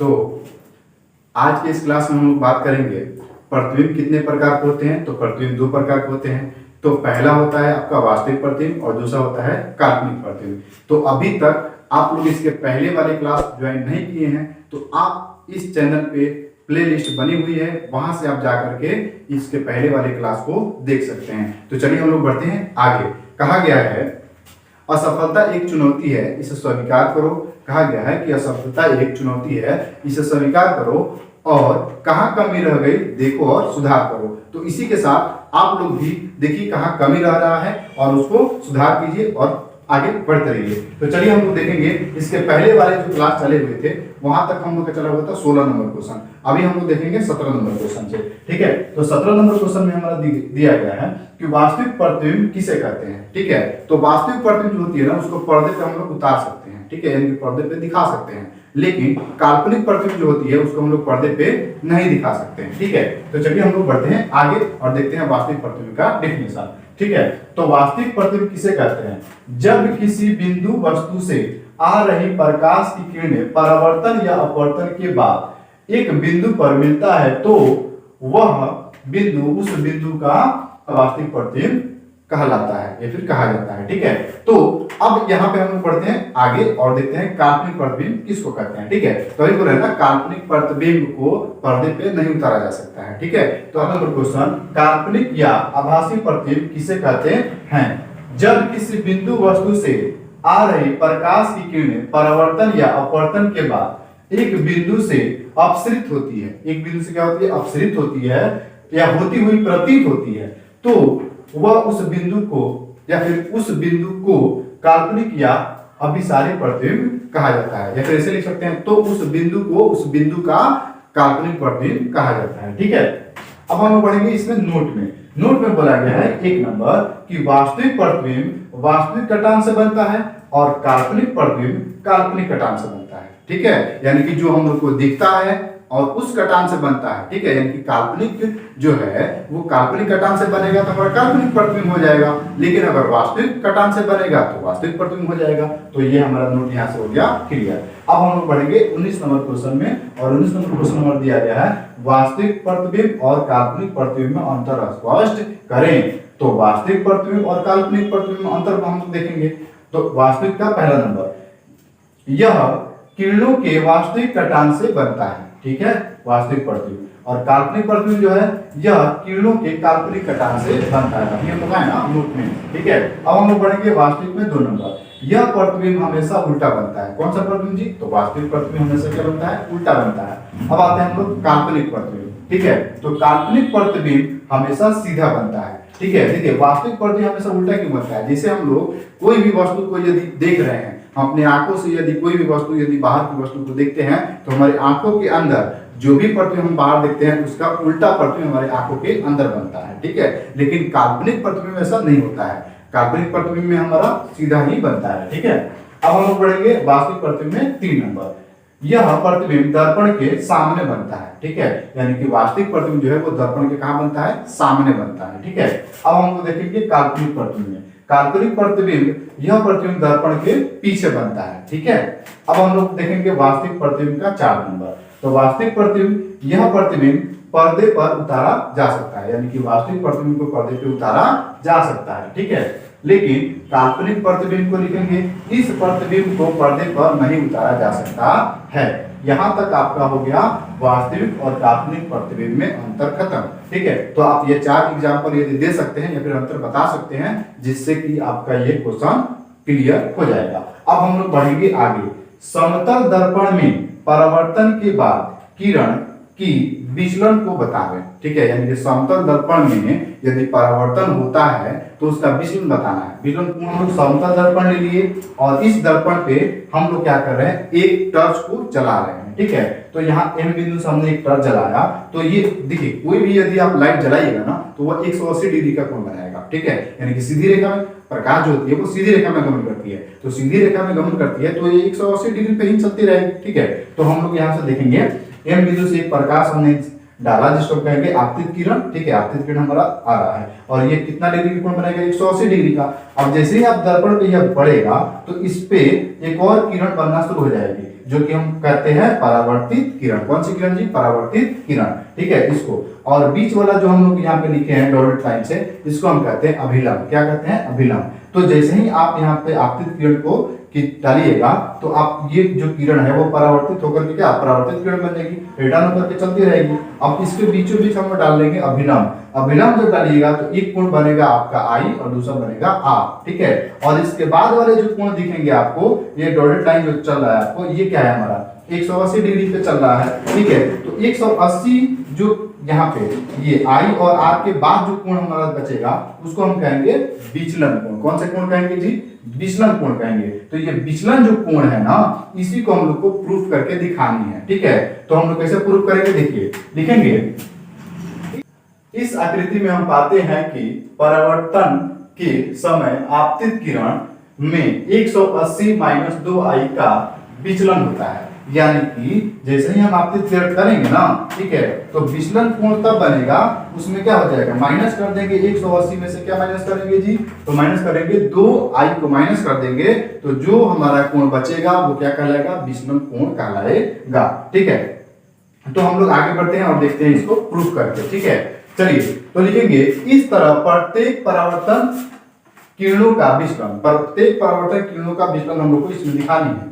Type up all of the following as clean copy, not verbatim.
तो आज के इस क्लास में हम लोग बात करेंगे प्रतिबिंब कितने प्रकार के होते हैं। तो प्रतिबिंब दो प्रकार के होते हैं। तो पहला होता है आपका वास्तविक प्रतिबिंब और दूसरा होता है काल्पनिक प्रतिबिंब। तो अभी तक आप लोग इसके पहले वाले क्लास ज्वाइन नहीं किए हैं तो आप इस चैनल पे प्लेलिस्ट बनी हुई है, वहां से आप जाकर के इसके पहले वाले क्लास को देख सकते हैं। तो चलिए हम लोग बढ़ते हैं आगे। कहा गया है असफलता एक चुनौती है, इसे स्वीकार करो। कहा गया है कि असफलता एक चुनौती है, इसे स्वीकार करो और कहाँ कमी रह गई देखो और सुधार करो। तो इसी के साथ आप लोग भी देखिए कहाँ कमी रह रहा है और उसको सुधार कीजिए और आगे बढ़ते रहिए। तो चलिए हम लोग देखेंगे इसके पहले वाले जो क्लास चले हुए थे वहां तक हम लोग का चला हुआ था 16 नंबर क्वेश्चन। अभी हम लोग देखेंगे 17 नंबर क्वेश्चन से। ठीक है, तो 17 नंबर क्वेश्चन में हमारा दिया गया है कि वास्तविक प्रतिबिंब किसे कहते हैं। ठीक है, तो वास्तविक प्रतिबिंब जो होती है ना उसको पर्दे पे हम लोग उतार सकते हैं। ठीक है, यानी कि पर्दे पे दिखा सकते हैं, लेकिन काल्पनिक प्रतिबिंब जो होती है उसको हम लोग पर्दे पे नहीं दिखा सकते हैं। ठीक है, तो चलिए हम लोग बढ़ते हैं आगे और देखते हैं वास्तविक प्रतिबिंब का डेफिनेशन। ठीक है, तो वास्तविक प्रतिबिंब किसे कहते हैं? जब किसी बिंदु वस्तु से आ रही प्रकाश की किरणें परावर्तन या अपवर्तन के बाद एक बिंदु पर मिलता है तो वह बिंदु उस बिंदु का वास्तविक प्रतिबिंब कहलाता है या फिर कहा जाता है। ठीक है, तो अब यहाँ पे हम लोग बढ़ते हैं आगे और देखते हैं काल्पनिक प्रतिबिंब किसको कहते हैं। ठीक है, तो अभी बोल रहे हैं ना काल्पनिक प्रतिबिंब को पर्दे पे नहीं उतारा जा सकता है। ठीक है, तो अगला नंबर क्वेश्चन, काल्पनिक या आभासी प्रतिबिंब किसे कहते हैं? जब किसी बिंदु वस्तु से आ रही प्रकाश की किरणें परावर्तन या अपवर्तन के बाद एक बिंदु से अपसरित होती है। एक बिंदु से क्या होती है? अपसरित होती है या होती हुई प्रतीत होती है, तो वह उस बिंदु को या फिर उस बिंदु को काल्पनिक या अभिसारी प्रतिबिंब कहा जाता है। या फिर ऐसे लिख सकते हैं, तो उस बिंदु को उस बिंदु का काल्पनिक प्रतिबिंब कहा जाता है। ठीक है, अब हम बढ़ेंगे इसमें नोट में। नोट में बोला गया है 1 नंबर कि वास्तविक प्रतिबिंब वास्तविक कटान से बनता है और काल्पनिक प्रतिबिंब काल्पनिक कटान से बनता है। ठीक है, यानी कि जो हम लोग को दिखता है और उस कटान से बनता है। ठीक है, यानी कि काल्पनिक जो है वो काल्पनिक कटान से बनेगा तो हमारा काल्पनिक प्रतिबिंब हो जाएगा, लेकिन अगर वास्तविक कटान से बनेगा तो वास्तविक प्रतिबिंब हो जाएगा। तो ये हमारा नोट यहाँ से हो गया क्लियर। अब हम लोग बढ़ेंगे 19 नंबर क्वेश्चन में और 19 नंबर क्वेश्चन नंबर दिया गया है वास्तविक प्रतिबिंब और काल्पनिक प्रतिबिंब में अंतर स्पष्ट करें। तो वास्तविक प्रतिबिंब और काल्पनिक प्रतिबिंब में अंतर हम लोग देखेंगे। तो वास्तविक का पहला नंबर, यह किरणों के वास्तविक कटान से बनता है। ठीक है, वास्तविक प्रतिबिंब। और काल्पनिक प्रतिबिंब जो है यह किरणों के काल्पनिक कटान से बनता है। ये बताया ना नोट में। ठीक है, अब हम लोग बढ़ेंगे वास्तविक में 2 नंबर, यह प्रतिबिंब हमेशा उल्टा बनता है। कौन सा प्रतिबिंब जी? तो वास्तविक प्रतिबिंब हमेशा क्या बनता है? उल्टा बनता है। अब आते हैं हम लोग काल्पनिक प्रतिबिंब। ठीक है, तो काल्पनिक प्रतिबिंब हमेशा सीधा बनता है। ठीक है, देखिए वास्तविक प्रतिबिंब हमेशा उल्टा क्यों बनता है? जैसे हम लोग कोई भी वस्तु को यदि देख रहे हैं, अपने आंखों से यदि कोई भी वस्तु यदि बाहर की वस्तु को देखते हैं तो हमारी आंखों के अंदर जो भी प्रतिबिंब हम बाहर देखते हैं उसका उल्टा प्रतिबिंब हमारे आंखों के अंदर बनता है। ठीक है, लेकिन काल्पनिक प्रतिबिंब ऐसा नहीं होता है। काल्पनिक प्रतिबिंब में हमारा सीधा ही बनता है। ठीक है, अब हम लोग बढ़ेंगे वास्तविक प्रतिबिंब में 3 नंबर, यह प्रतिबिंब दर्पण के सामने बनता है। ठीक है, यानी कि वास्तविक प्रतिबिंब जो है वो दर्पण के कहां बनता है? सामने बनता है। ठीक है, अब हम लोग देखेंगे काल्पनिक प्रतिबिंब में। काल्पनिक प्रतिबिंब यह प्रतिबिंब दर्पण के पीछे बनता है। ठीक है, अब हम लोग देखेंगे वास्तविक प्रतिबिंब का 4 नंबर। तो वास्तविक प्रतिबिंब यह प्रतिबिंब पर्दे पर उतारा जा सकता है, यानी कि वास्तविक प्रतिबिंब को पर्दे पे उतारा जा सकता है। ठीक है, लेकिन काल्पनिक प्रतिबिंब को लिखेंगे इस प्रतिबिंब को पर्दे पर नहीं उतारा जा सकता है। यहां तक आपका हो गया वास्तविक और काल्पनिक प्रतिबिंब में अंतर खत्म। ठीक है, तो आप ये 4 एग्जांपल यदि दे सकते हैं या फिर अंतर बता सकते हैं जिससे कि आपका ये क्वेश्चन क्लियर हो जाएगा। अब हम लोग बढ़ेंगे आगे। समतल दर्पण में परावर्तन के बाद किरण की विचलन को बतावे। ठीक है, यानी कि समतल दर्पण में यदि परावर्तन होता है तो उसका विचलन बताना है। विचलन हम लोग समतल दर्पण ले लिए और इस दर्पण पे हम लोग क्या कर रहे हैं? एक टॉर्च को जला रहे हैं। ठीक है, तो यहाँ M बिंदु से हमने एक टॉर्च जलाया तो ये देखिए कोई भी यदि आप लाइट जलाइएगा ना तो वह 180 डिग्री का कोण बनाएगा। ठीक है, यानी कि सीधी रेखा में प्रकाश जो होती है वो सीधी रेखा में गमन करती है, तो सीधी रेखा में गमन करती है तो ये 180 डिग्री पे ही चलती रहेगी। ठीक है, तो हम लोग यहाँ से देखेंगे M बिंदु से एक प्रकाश हमने डाला जिसको कहेंगे आपतित किरण। ठीक है, आपतित किरण हमारा आ रहा है और ये कितना डिग्री का कोण बनेगा? 180 डिग्री का। अब जैसे ही आप दर्पण पे यह बढ़ेगा तो इस पे एक और किरण बनना शुरू हो जाएगी जो कि हम कहते हैं परावर्तित किरण। कौन सी किरण जी? परावर्तित किरण। ठीक है, इसको। और बीच वाला जो हम लोग यहाँ पे लिखे हैं डॉटेड लाइन से, इसको हम कहते हैं अभिलंब। क्या कहते हैं? अभिलंब। तो जैसे ही आप यहाँ पे आपतित किरण को डालिएगा तो आप ये जो किरण है वो परावर्तित होकर के क्या परावर्तित किरण बन जाएगी, रिटर्न होकर के चलती रहेगी। अब इसके बीचों बीच हम डाल देंगे अभिलंब। अभिलंब जब डालिएगा तो एक कोण बनेगा आपका आई और दूसरा बनेगा आर। ठीक है, और इसके बाद वाले जो कोण दिखेंगे आपको, ये डॉटेड लाइन जो चल रहा है आपको, ये क्या है? हमारा 180 डिग्री पे चल रहा है। ठीक है, तो 180 जो यहाँ पे ये आई और आर के बाद जो कोण हमारा बचेगा उसको हम कहेंगे विचलन कोण। कौन से कोण कहेंगे जी? विचलन कोण कहेंगे। तो ये विचलन जो कोण है ना, इसी को हम लोग को प्रूफ करके दिखानी है। ठीक है, तो हम लोग कैसे प्रूफ करेंगे? देखिए, लिखेंगे। इस आकृति में हम पाते हैं कि परावर्तन के समय आपतित किरण में 180 माइनस 2i का विचलन होता है। यानी कि जैसे ही हम आपतित किरण करेंगे ना, ठीक है, तो विचलन कोण तब बनेगा, उसमें क्या हो जाएगा? माइनस कर देंगे 180 में से। क्या माइनस करेंगे जी? तो माइनस करेंगे 2i को माइनस कर देंगे, तो जो हमारा कोण बचेगा वो क्या कहलाएगा? विचलन कोण कहलाएगा। ठीक है, तो हम लोग आगे बढ़ते हैं और देखते हैं इसको प्रूफ करके। ठीक है, चलिए, तो लिखेंगे इस तरह प्रत्येक परावर्तन किरणों का विचलन, प्रत्येक परावर्तन किरणों का विचलन हम लोग को इसमें दिखानी है।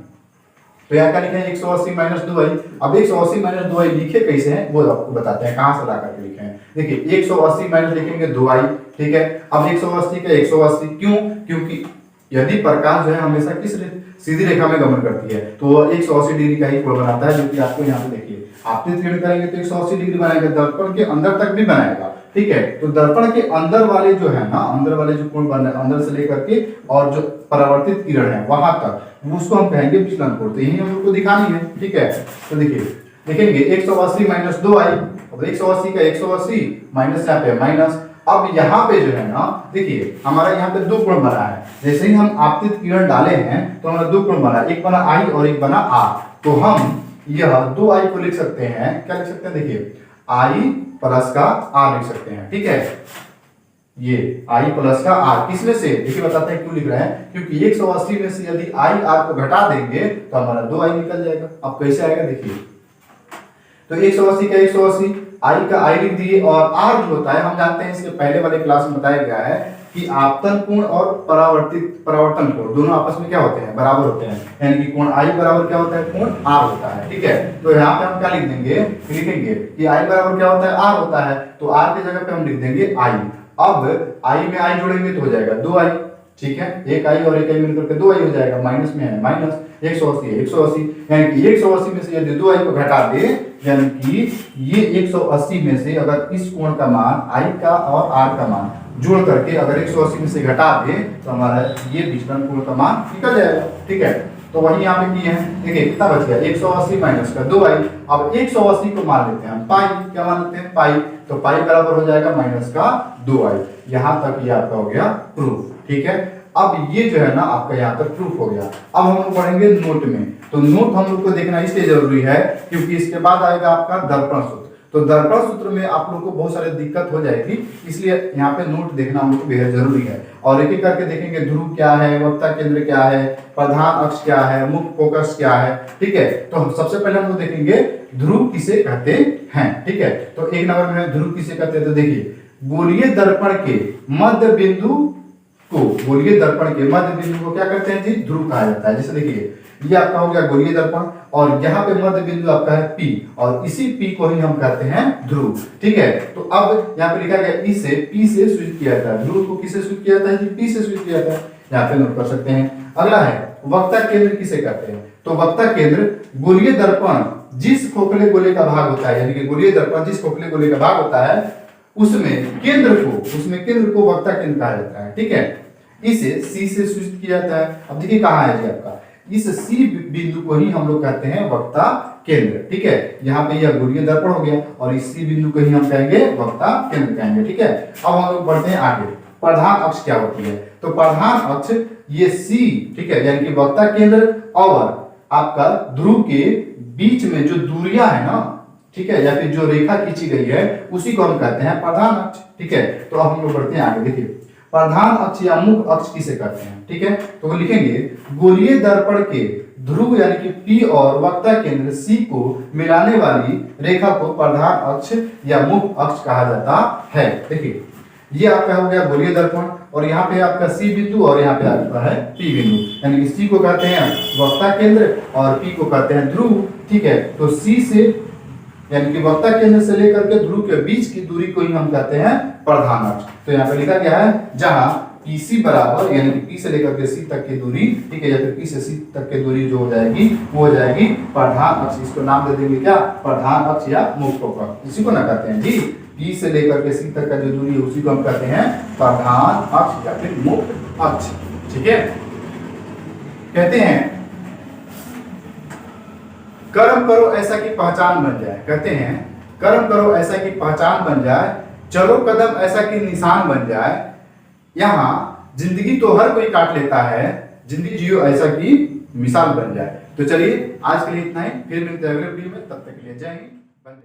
तो यहाँ क्या लिखे हैं? 180 माइनस 2i। अब 180 माइनस 2i लिखे कैसे हैं वो आपको बताते हैं, कहां से ला करके लिखे हैं। देखिए, 180 माइनस लिखेंगे 2i। ठीक है, अब 180 का 180 क्यों? क्योंकि यदि प्रकाश जो है हमेशा किस सीधी रेखा में गमन करती है तो वो 180 डिग्री का ही कोण बनाता है, जो कि आपको यहाँ पे देखिए आपतित किरण करेंगे तो 180 डिग्री बनाएगा, दर्पण के अंदर तक भी बनाएगा। ठीक है, तो दर्पण के अंदर वाले जो है ना, अंदर वाले जो कोण बन रहे हैं, अंदर से लेकर के और जो परावर्तित किरण है वहां तक, उसको हम कहेंगे विचलन कोण। तो यही हम लोग को दिखानी है। ठीक है, तो देखिए, लिखेंगे 180 माइनस 2i। अब 180 का 180 माइनस यहाँ पे माइनस। अब यहाँ पे जो है ना, देखिए हमारा यहाँ पे दो कोण बना है। जैसे ही हम आपतित किरण डाले हैं तो हमारा दो कोण बना, एक बना आई और एक बना आर। तो हम यह 2i को लिख सकते हैं, क्या लिख सकते हैं? देखिए, i प्लस का r लिख सकते हैं। ठीक है, ये i प्लस का r किसमें से? देखिए बताते हैं क्यों लिख रहे हैं, क्योंकि 180 में से यदि i r को घटा देंगे तो हमारा 2i निकल जाएगा। अब कैसे आएगा? देखिए, तो 180 का 180, i का i लिख दिए, और r जो होता है हम जानते हैं, इसके पहले वाले क्लास में बताया गया है कि आपतन कोण और परावर्तन कोण दोनों आपस में क्या होते हैं? बराबर होते हैं। यानी कि कोण i बराबर क्या होता है? कोण r होता है। ठीक है, तो यहाँ पे हम क्या लिख देंगे? लिखेंगे कि i बराबर क्या होता है? r होता है। तो r की जगह पे हम लिख देंगे i। अब i में i जोड़ेंगे तो हो जाएगा 2i। ठीक है, एक i और एक i मिलकर के 2i हो जाएगा, माइनस में है माइनस, 180 है 180, यानी कि 180 में से यदि 2i को घटा दे, यानी कि ये 180 में से अगर इस कोण का मान i का और r का मान जोड़ करके अगर 180 में से घटा दे तो हमारा ये विचलन कोण का मान निकल जाएगा। ठीक है, तो वही यहाँ पे किए हैं। देखिए कितना बच गया? 180 माइनस का 2i। अब 180 को मान लेते हैं हम पाई। क्या मान लेते हैं? पाई। तो पाई बराबर हो जाएगा माइनस का 2i। यहाँ तक ये आपका हो गया प्रूफ। ठीक है, अब ये जो है ना आपका यहाँ तक प्रूफ हो गया। अब हम लोग पढ़ेंगे नोट में। तो नोट हम लोग को देखना इसलिए जरूरी है क्योंकि इसके बाद आएगा आपका दर्पण सूत्र। तो दर्पण सूत्र में आप लोग को बहुत सारी दिक्कत हो जाएगी, इसलिए यहाँ पे नोट देखना हम लोग को बेहद जरूरी है। और एक एक करके देखेंगे, ध्रुव क्या है, वक्ता केंद्र क्या है, प्रधान अक्ष क्या है, मुख्य फोकस क्या है। ठीक है, तो सबसे पहले हम लोग देखेंगे ध्रुव किसे कहते हैं। ठीक है, तो एक नंबर में ध्रुव किसे कहते हैं, तो देखिए गोलीय दर्पण के मध्य बिंदु को, गोलीय दर्पण के मध्य बिंदु को क्या कहते हैं जी? ध्रुव कहा जाता है। जैसे देखिए ये आपका हो गया गोलीय दर्पण, और यहाँ पे मध्य बिंदु आपका है P, और इसी P को ही हम कहते हैं ध्रुव। ठीक है, तो अब यहाँ पे लिखा गया ई से P से स्विच किया जाता है। ध्रुव को किसे स्विच किया जाता है जी? P से स्विच किया जाता है। यहाँ पे नोट कर सकते हैं। अगला है वक्ता केंद्र किसे कहते हैं? तो वक्ता केंद्र गोलीय दर्पण जिस खोखले गोले का भाग होता है, यानी कि गोलीय दर्पण जिस खोखले गोले का भाग होता है उसमें केंद्र को वक्ता केंद्र कहा जाता है। ठीक है, इसे C से स्विच किया जाता है। अब देखिए कहाँ है जी आपका, इस C बिंदु को ही हम लोग कहते हैं वक्ता केंद्र। ठीक है, यहाँ पे यह गोलीय दर्पण हो गया और इस C बिंदु को ही हम कहेंगे वक्ता केंद्र कहेंगे। ठीक है, अब हम लोग बढ़ते हैं आगे। प्रधान अक्ष क्या होती है? तो प्रधान अक्ष ये C, ठीक है, यानी कि वक्ता केंद्र और आपका ध्रुव के बीच में जो दूरियां है ना, ठीक है, या फिर जो रेखा खींची गई है उसी को हम कहते हैं प्रधान अक्ष। ठीक है, तो अब हम लोग बढ़ते हैं आगे। देखिए प्रधान अक्ष या मुख्य अक्ष किसे कहते हैं? ठीक है, तो लिखेंगे गोलीय दर्पण के ध्रुव यानी कि P और वक्ता केंद्र C को मिलाने वाली रेखा को प्रधान अक्ष या मुख्य अक्ष कहा जाता है। देखिए ये आपका हो गया गोलीय दर्पण और यहाँ पे आपका C बिंदु और यहाँ पे आपका है P बिंदु, यानी कि C को कहते हैं वक्ता केंद्र और P को कहते हैं ध्रुव। ठीक है, तो C से यानी कि वक्ता केंद्र से लेकर के ध्रुव के बीच की दूरी को ही हम कहते हैं प्रधान अक्ष। तो यहाँ पे लिखा गया है जहाँ PC बराबर यानी कि P से लेकर के C तक की दूरी, ठीक है, या फिर P से C तक की दूरी जो हो जाएगी वो हो जाएगी प्रधान अक्ष। इसको नाम दे देंगे क्या, प्रधान अक्ष या मुख्य अक्ष, इसी को ना कहते हैं जी। P से लेकर के C तक का जो दूरी है उसी को हम कहते हैं प्रधान अक्ष या फिर मुख्य अक्ष। ठीक है, कहते हैं कर्म करो ऐसा की पहचान बन जाए। कहते हैं कर्म करो ऐसा की पहचान बन जाए, चलो कदम ऐसा की निशान बन जाए। यहाँ जिंदगी तो हर कोई काट लेता है, जिंदगी जियो ऐसा की मिसाल बन जाए। तो चलिए आज के लिए इतना ही, फिर मिलते हैं अगले वीडियो में, तब तक के लिए जय हिंद।